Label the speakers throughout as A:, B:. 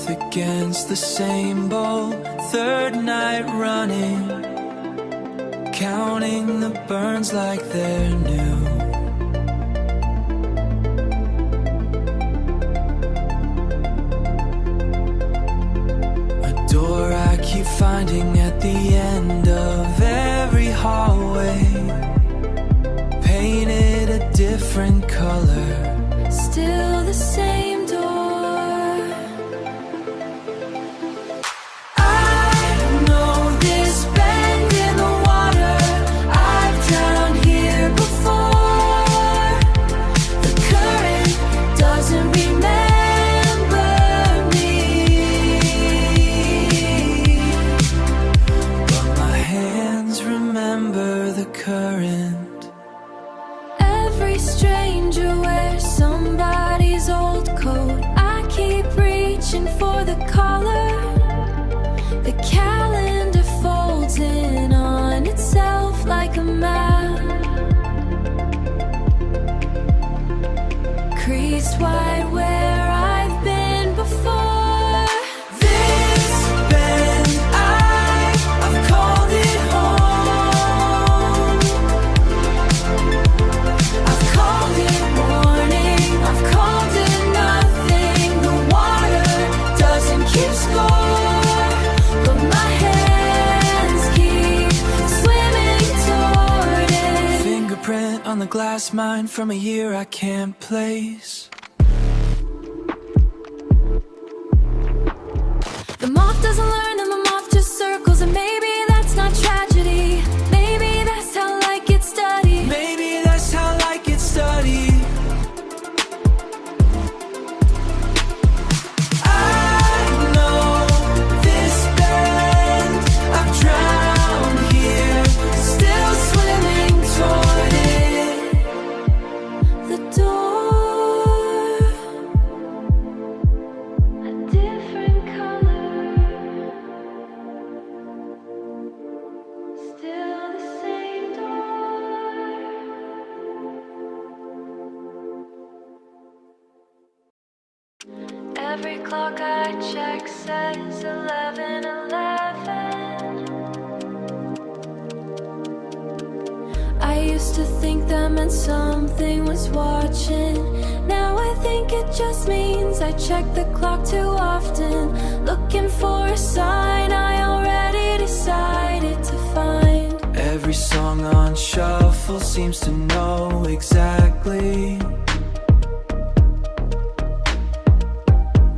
A: Both against the same boat, third night running, counting the burns like they're new. A door I keep finding at the end of every hallway, painted a different color,
B: still the same door.
A: I know this bend in the water, I've drowned here before.
B: The current doesn't remember me,
A: but my hands remember the current.
B: every stranger wears somebody's old coat. I keep reaching for the collar. The calendar folds in on itself like a map, creased wide where I've been before.
A: This bend, I've called it home.
B: I've called it morning, I've called it nothing. The water doesn't keep score, but my hands keep swimming toward it.
A: Fingerprint on the glass, mine from a year I can't place.
B: The moth doesn't learn and the moth just circles, and maybe that's not tragedy. Maybe that's how light gets studied.
A: Maybe that's how light gets studied. I know this bend, I've drowned here, still swimming toward it.
B: The door, a different color, still the same door. Every clock I check says 11:11. I used to think that meant something was watching. Now I think it just means I check the clock too often, looking for a sign I already decided to find.
A: Every song on shuffle seems to know exactly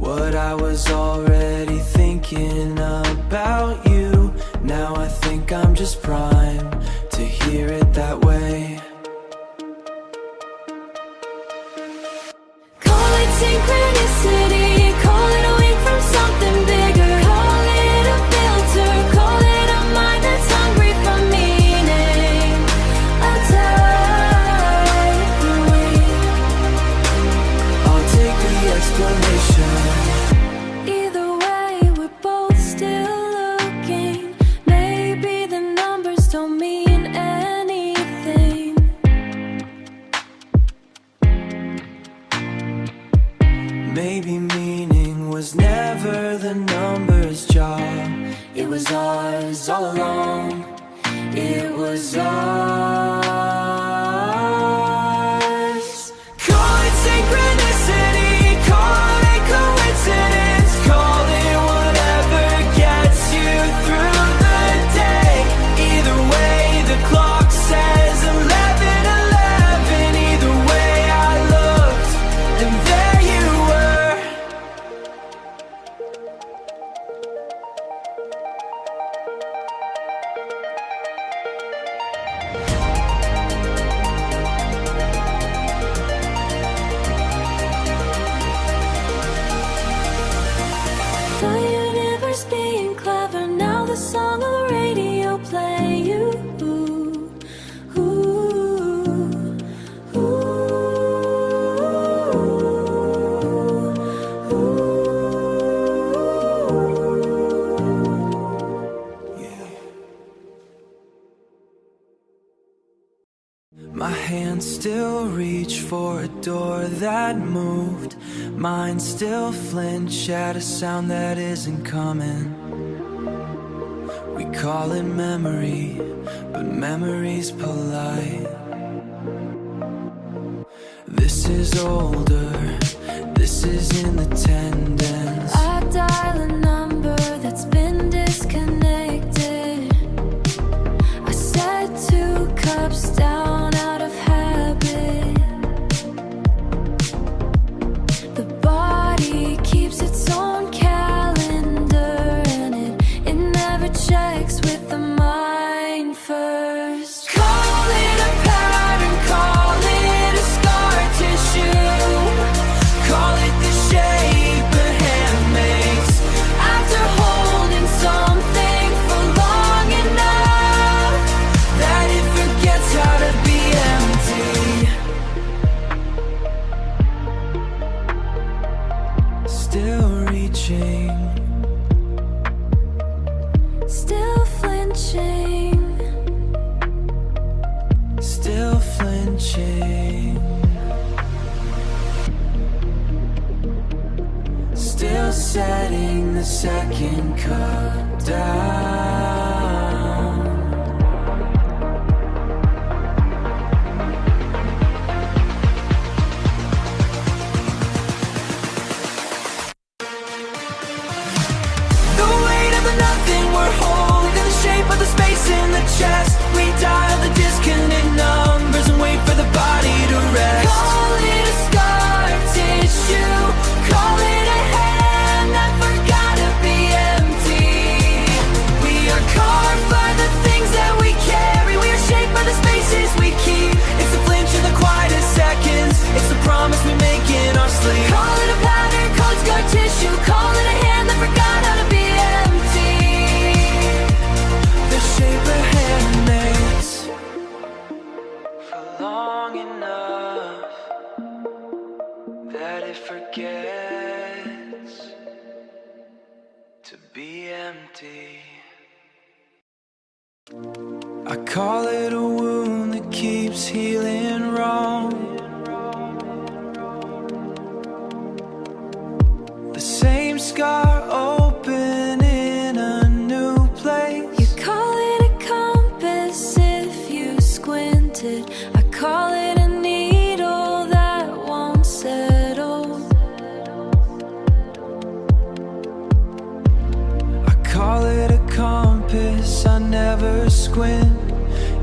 A: what I was already thinking about you. Now I think I'm just primed to hear it that way.
B: Call it synchronicity, call it a wink from something bigger, call it a filter, call it a mind that's hungry for meaning. A tide wing.
A: I'll take the explanation.
B: Either way, we're both still looking. Maybe the numbers don't mean anything.
A: Maybe meaning was never the number's job. It was ours all along. It was ours. Call it synchronicity, call it coincidence, call it whatever gets you through the day. Either way, the clock says 11:11. Either way, I looked, and there you were.
B: The universe being clever, now the song on the radio play. You, ooh, ooh,
A: My hands still reach for a door that moved, Mind still flinch at a sound that isn't coming. We call it memory, but memory's polite. This is older, this is in the tendons.
B: I dial a number that's been disconnected. I set 2 cups down out of habit. The body keeps its own calendar, and it never checks with the mind first. Call it a pattern, call it a scar tissue, call it the shape a hand makes after holding something for long enough that it forgets how to be empty.
A: Still reaching,
B: Still flinching,
A: still flinching, still setting the second cup down. The weight of the nothing we're holding, the shape of the space in the chest. We dial the disconnect numbers and wait for the body to rest.
B: call it a scar tissue, call it a hand that forgot to be empty.
A: We are carved by the things that we carry. We are shaped by the spaces we keep. It's the flinch in the quietest seconds. It's the promise we make in our sleep.
B: Call it a pattern, call it scar tissue, call it a hand that forgot how to be empty.
A: The shape a hand makes for long enough that it forgets to be empty. I call it a wound that keeps healing wrong. The same scar open in a new place.
B: You call it a compass if you squinted. I call it a needle that won't settle.
A: I call it a compass, I never squint.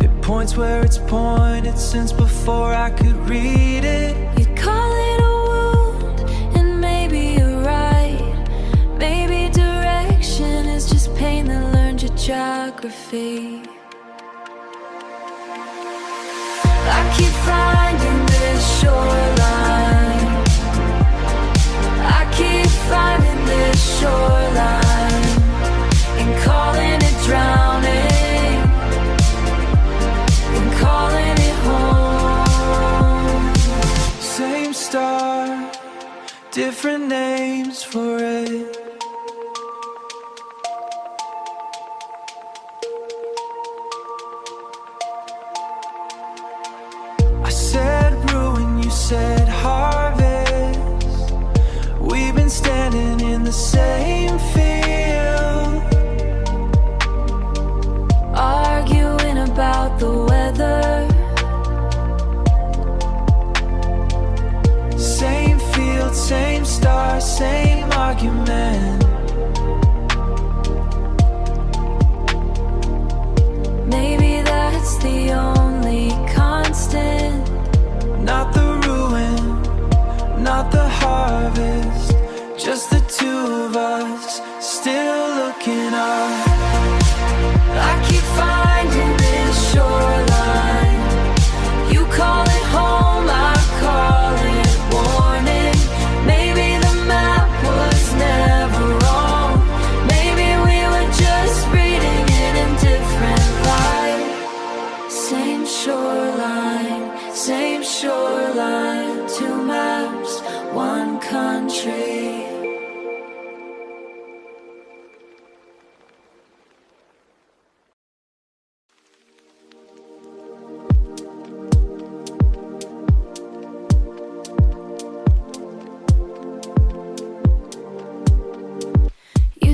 A: It points where it's pointed since before I could read it.
B: You call it a wound, and maybe you're right. Maybe direction is just pain that learned your geography. I keep finding this shoreline. I keep finding this shoreline and calling it drowning and calling it home.
A: Same star, different names for it. I said ruin, you said harvest. We've been standing in the same field,
B: Arguing about the weather.
A: same field, same star, same argument.
B: Maybe that's the only constant.
A: Not the ruin, not the harvest, just the two of us still looking up.
B: I keep finding this shoreline. You call it home, I call it warning. Maybe the map was never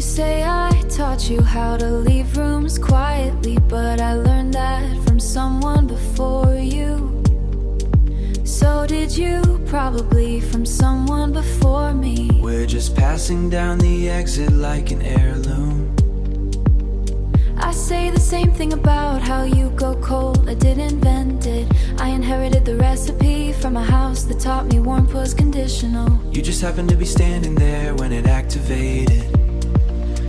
B: say I taught you how to leave rooms quietly, but I learned that from someone before you. So did you, probably from someone before me.
A: We're just passing down the exit like an heirloom.
B: I say the same thing about how you go cold. I didn't invent it. I inherited the recipe from a house that taught me warmth was conditional.
A: You just happened to be standing there when it activated.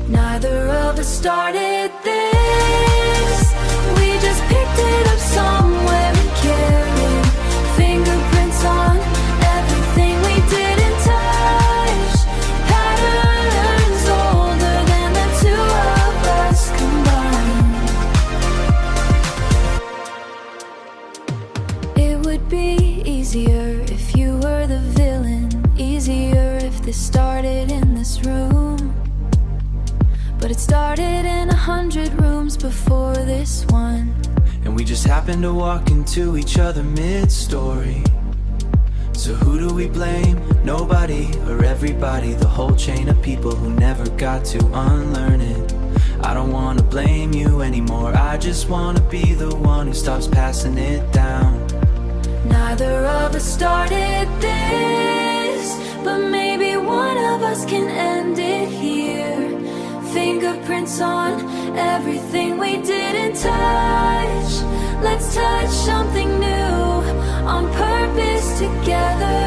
B: Neither of us started this. We just picked it up somewhere and carried fingerprints on everything we didn't touch. Patterns older than the two of us combined. It would be easier if you were the villain. Easier if this started in this room. But it started in 100 rooms before this one.
A: And we just happened to walk into each other mid-story. So who do we blame? Nobody or everybody? The whole chain of people who never got to unlearn it. I don't wanna blame you anymore. I just wanna be the one who stops passing it down.
B: Neither of us started this, but maybe one of us can end it here. Fingerprints on everything we didn't touch. Let's touch something new on purpose together.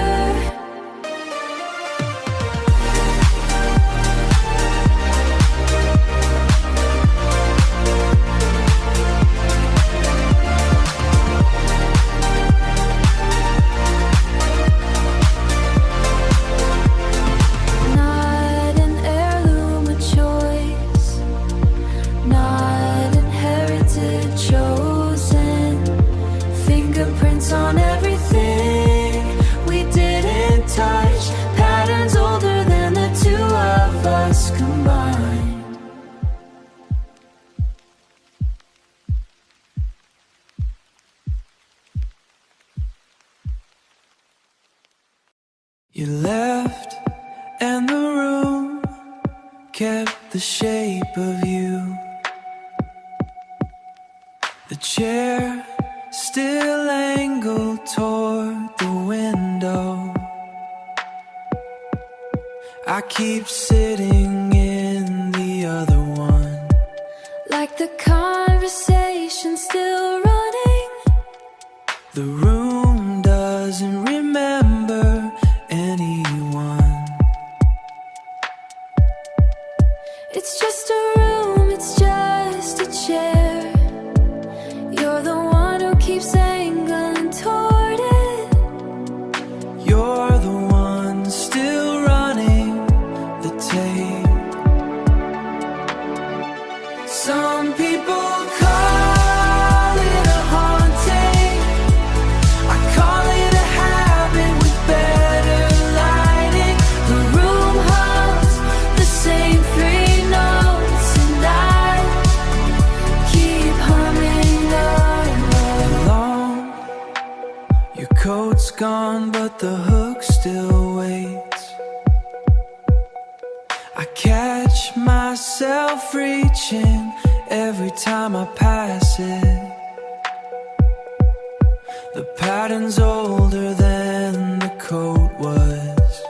B: On everything we didn't touch. Patterns older than the two of us combined.
A: You left and the room kept the shape of you. The chair still angled toward the window. I keep sitting in the other one.
B: Like the conversation still running.
A: The room doesn't remember anyone.
B: It's just a room, it's just a chair. You're the one who keeps angling toward it.
A: You're the one still running the tape. Some people call it a haunting. I call it a habit with better lighting.
B: The room hums the same three notes, and I keep humming along.
A: Your coat's gone, but the hook still waits. I catch myself reaching every time I pass it. The pattern's older than the coat was.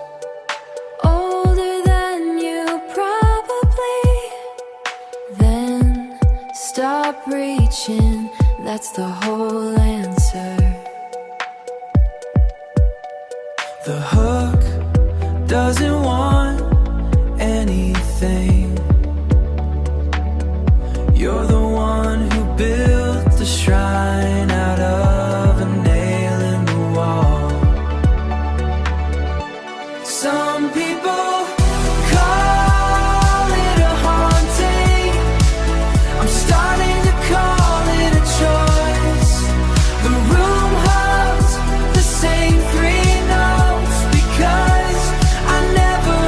B: Older than you probably. Then stop reaching, that's the whole answer.
A: The hook doesn't want anything. You're the one who built the shrine out of a nail in the wall. Some people call it a haunting. I'm starting to call it a choice. The room hums the same three notes because I never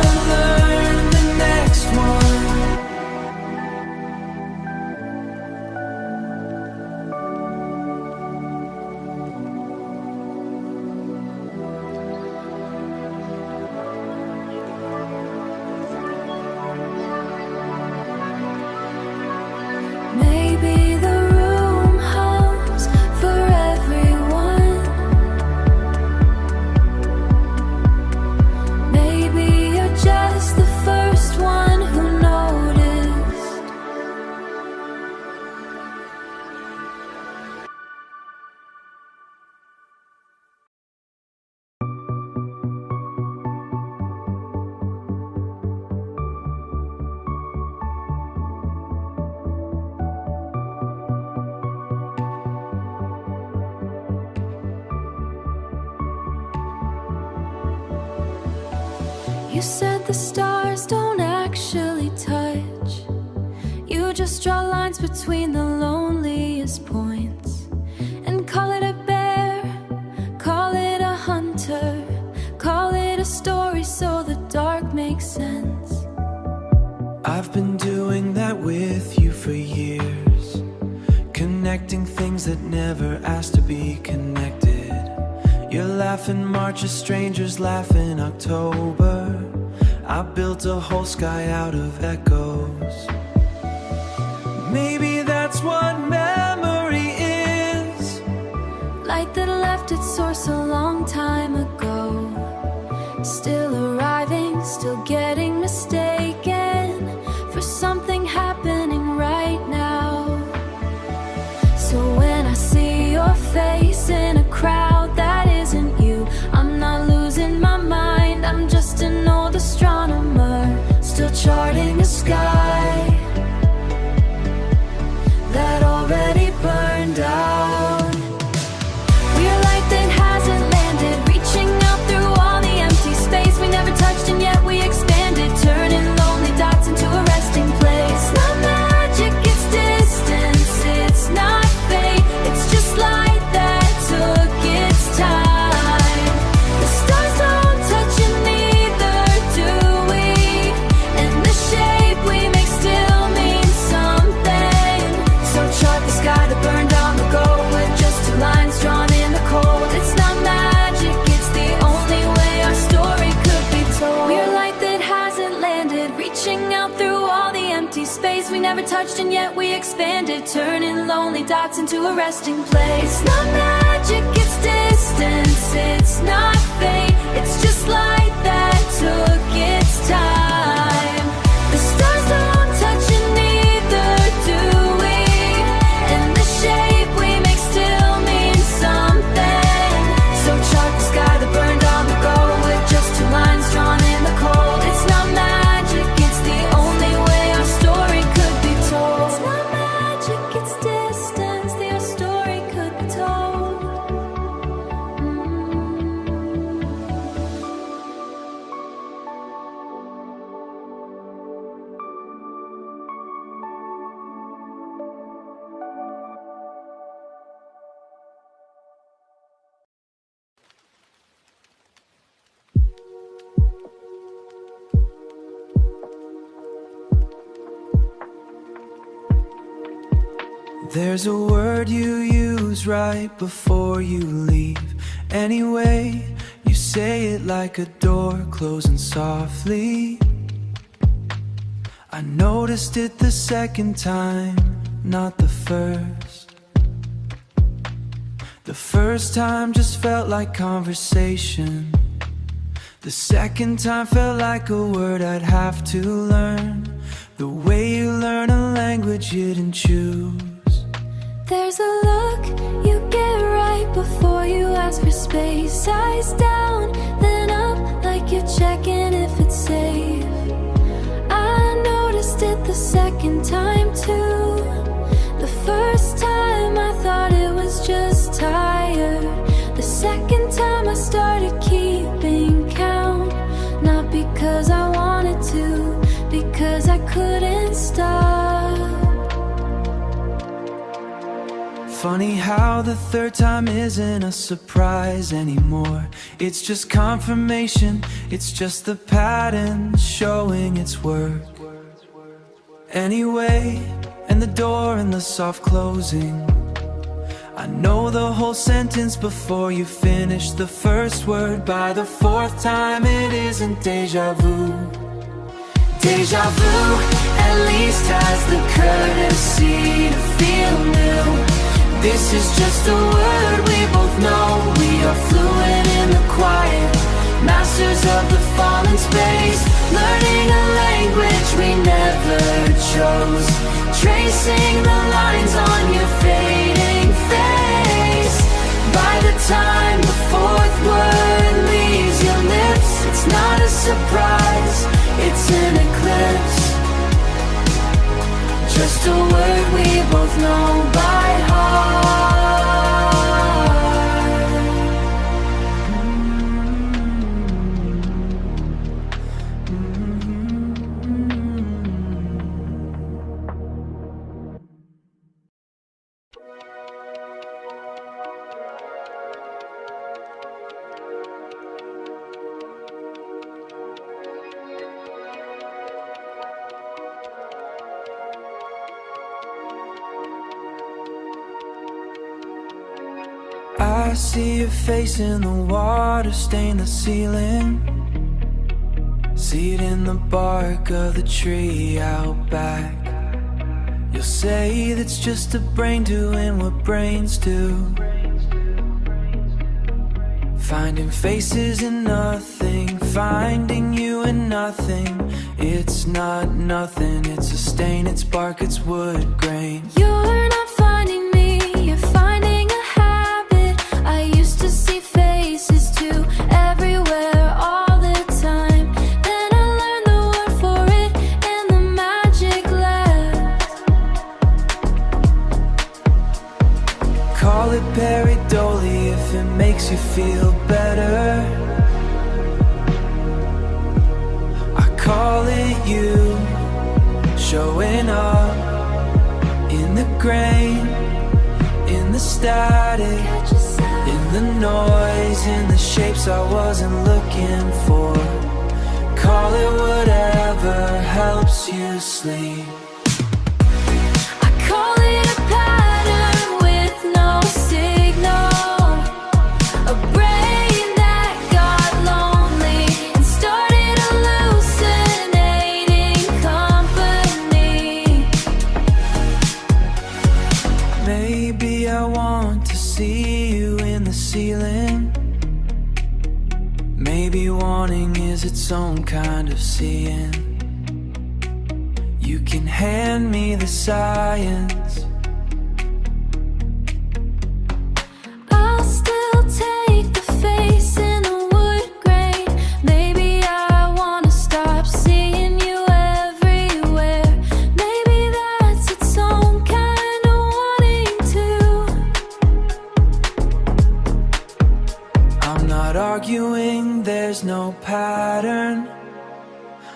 B: You said the stars don't actually touch. You just draw lines between the loneliest points and call it a bear, call it a hunter, call it a story so the dark makes sense.
A: I've been doing that with you for years, connecting things that never asked to be connected. Your laugh in March, a stranger's laugh in October. I built a whole sky out of echoes. Maybe that's what memory is.
B: Light that left its source a long time ago, still arriving, still getting mistaken for something happening right now. So when I see your face in a crowd that isn't you, I'm not losing my mind, I'm just an old astronomer, still charting a sky that already burned out. We're light that hasn't landed, reaching out through all the empty space we never touched, and yet we expanded, turning lonely dots into a resting place. Not magic, it's distance, it's not fate, it's just light that took its time. The stars don't touch and neither do we, and the shape we make still means something. So chart the sky that burned on the go with just two lines drawn in the cold. It's not magic, it's the only way our story could be told. We're light that hasn't landed, reaching out through all the empty space we never touched, and yet we expanded, turning lonely dots into a resting place. Not magic, it's distance, it's not fate, it's just light that took its time. The stars don't touch and neither do we, and the shape we make still means something. So chart the sky that burned on the go with just two lines drawn in the cold. It's not magic, it's the only way our story could be told. It's not magic, it's distance, our story could be told.
A: There's a word you use right before you leave. Anyway, you say it like a door closing softly. I noticed it the second time, not the first. The first time just felt like conversation. The second time felt like a word I'd have to learn, the way you learn a language you didn't choose.
B: There's a look you get right before you ask for space. Eyes down, then up, like you're checking if it's safe. I noticed it the second time too. The first time I thought it was just tired. The second time I started keeping count, not because I wanted to, because I couldn't stop.
A: Funny how the third time isn't a surprise anymore. It's just confirmation, it's just the pattern showing its work. Anyway, and the door and the soft closing, I know the whole sentence before you finish the first word. By the fourth time it isn't deja vu. Deja vu at least has the courtesy to feel new. This is just a word we both know. We are fluent in the quiet, masters of the fallen space, learning a language we never chose, tracing the lines on your fading face. By the time the fourth word leaves your lips, it's not a surprise, it's an eclipse. Just a word we both know by heart. see your face in the water, stain the ceiling. See it in the bark of the tree out back. You'll say that's just a brain doing what brains do. Finding faces in nothing, finding you in nothing. It's not nothing, it's a stain, it's bark, it's wood grain.
B: You're not finding me, you're finding a habit. I used to see faces too, everywhere, all the time. Then I learned the word for it in the magic lab.
A: Call it pareidolia if it makes you feel better. I call it you showing up in the grain, in the static, in the noise, in the shapes I wasn't looking for. Call it whatever helps you sleep.
B: I call it a pattern with no signal, a brain that got lonely and started hallucinating company.
A: Maybe I want to see you in the ceiling. Maybe wanting is its own kind of seeing. You can hand me the science.
B: I'll still take the face in the wood grain. Maybe I wanna stop seeing you everywhere. Maybe that's its own kind of wanting to.
A: I'm not arguing, there's no pattern.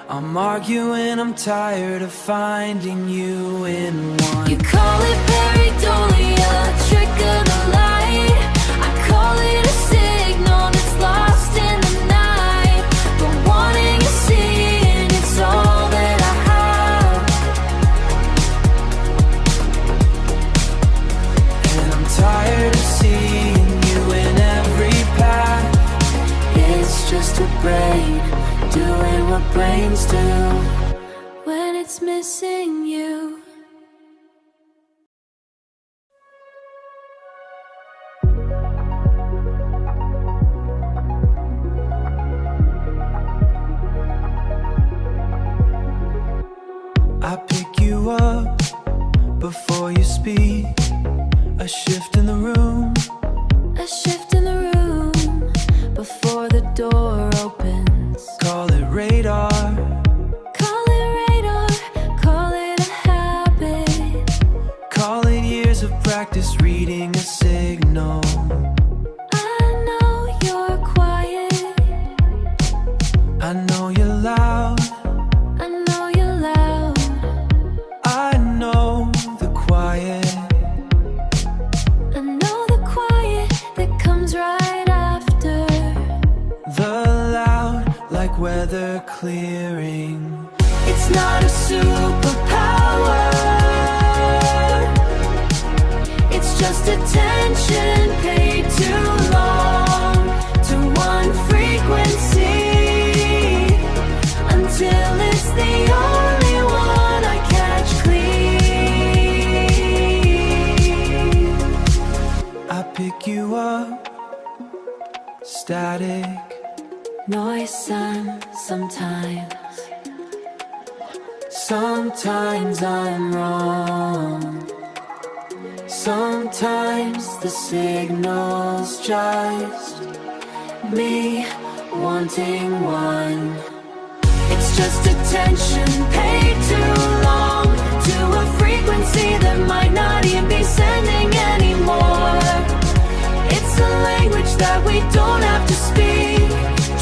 A: I'm arguing, I'm tired of finding you in one.
B: You call it pareidolia, trick of the light. I call it a signal that's lost in the night. But wanting to see it, it's all that I have.
A: And I'm tired of seeing you in every path.
B: It's just a brain doing what brains do when it's missing you.
A: I pick you up before you speak. A shift in the room.
B: A shift in the room before the door opens.
A: Call it radar.
B: Call it radar, call it a habit.
A: Call it years of practice reading a signal.
B: I know you're quiet,
A: I know you're loud.
B: I know you're loud.
A: I know the quiet.
B: I know the quiet that comes right after.
A: The loud, like weather clearing.
B: It's not a superpower, it's just attention paid too long to one frequency, until it's the only one I catch clean.
A: I pick you up, static.
B: Noisome sometimes.
A: Sometimes I'm wrong. Sometimes the signal's just me wanting one. It's just attention paid too long to a frequency that might not even be sending anymore. It's a language that we don't have to speak,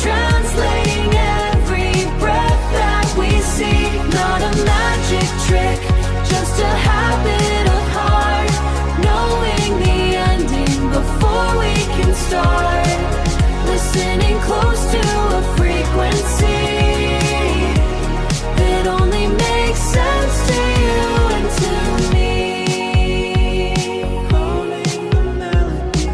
A: translating every breath that we see. Not a magic trick, just a habit of heart, knowing the ending before we can start. Listening close to a frequency that only makes sense to you and to me. Holding the melody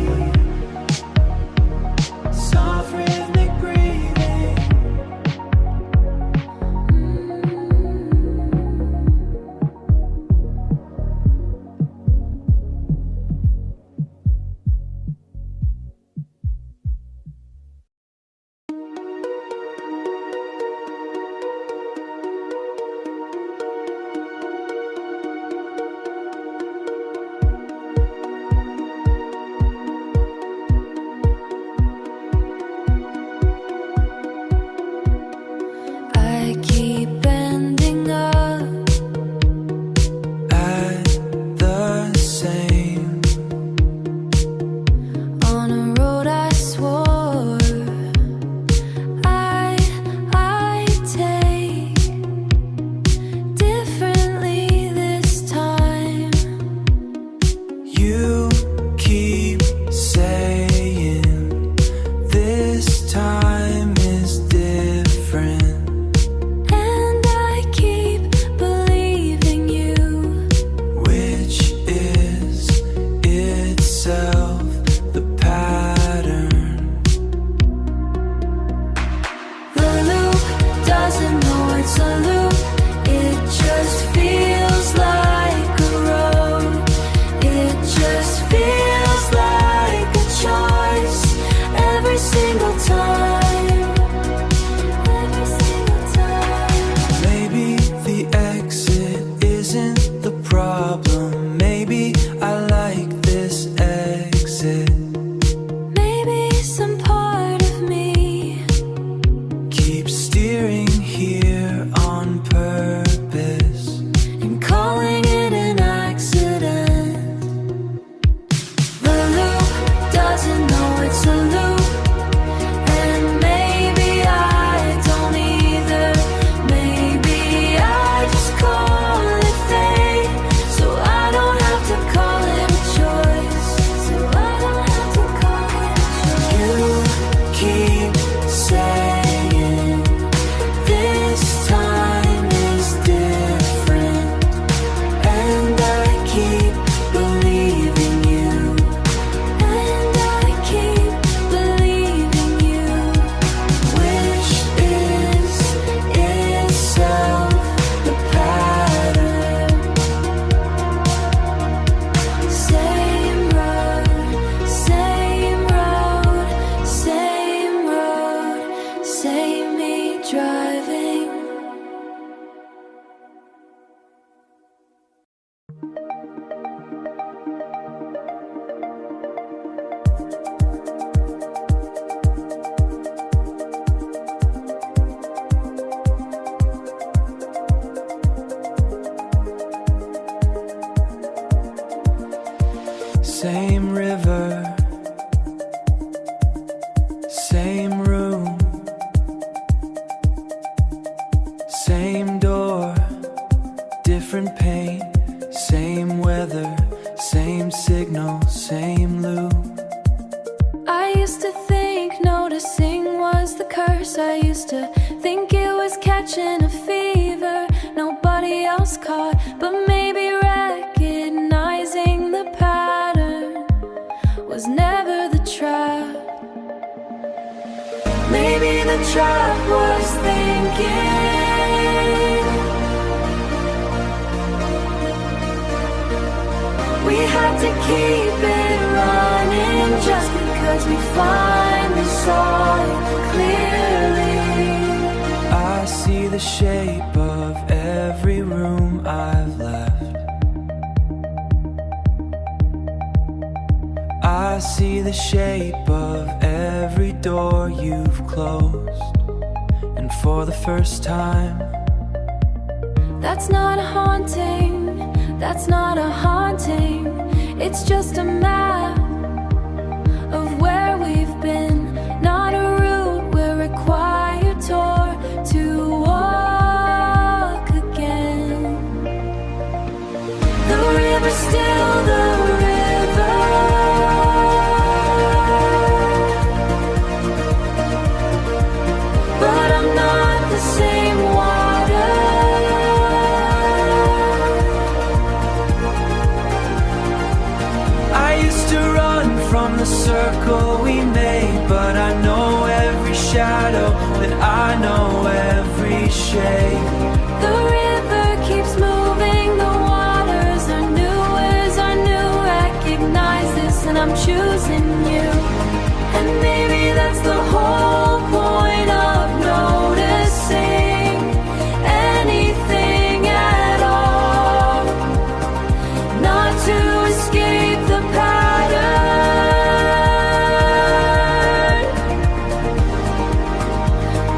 A: same river, same room, same door, different paint, same weather, same signal, same loop.
B: I used to think noticing was the curse. I used to think it was catching a fever nobody else caught. But maybe recognizing the pattern was never the trap. Maybe the trap was thinking we had to keep it running just because we finally saw it clearly.
A: I see the shape of every room I've left. I see the shape of every door you've closed. And for the first time,
B: that's not a haunting, that's not a haunting. It's just a map of where we've been, not a route we're required to walk again. The river's still the river, but I'm not the same water.
A: I used to run from the circle we made, but I know every shadow, and I know every shade.
B: The river keeps moving, the waters are new as are new. Recognize this and I'm choosing you. And maybe that's the whole point of noticing anything at all. Not to escape the pattern,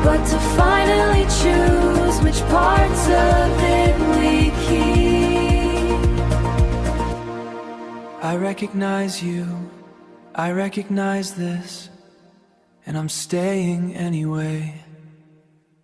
B: but to finally choose which parts of it we keep.
A: I recognize you, I recognize this, and I'm staying anyway.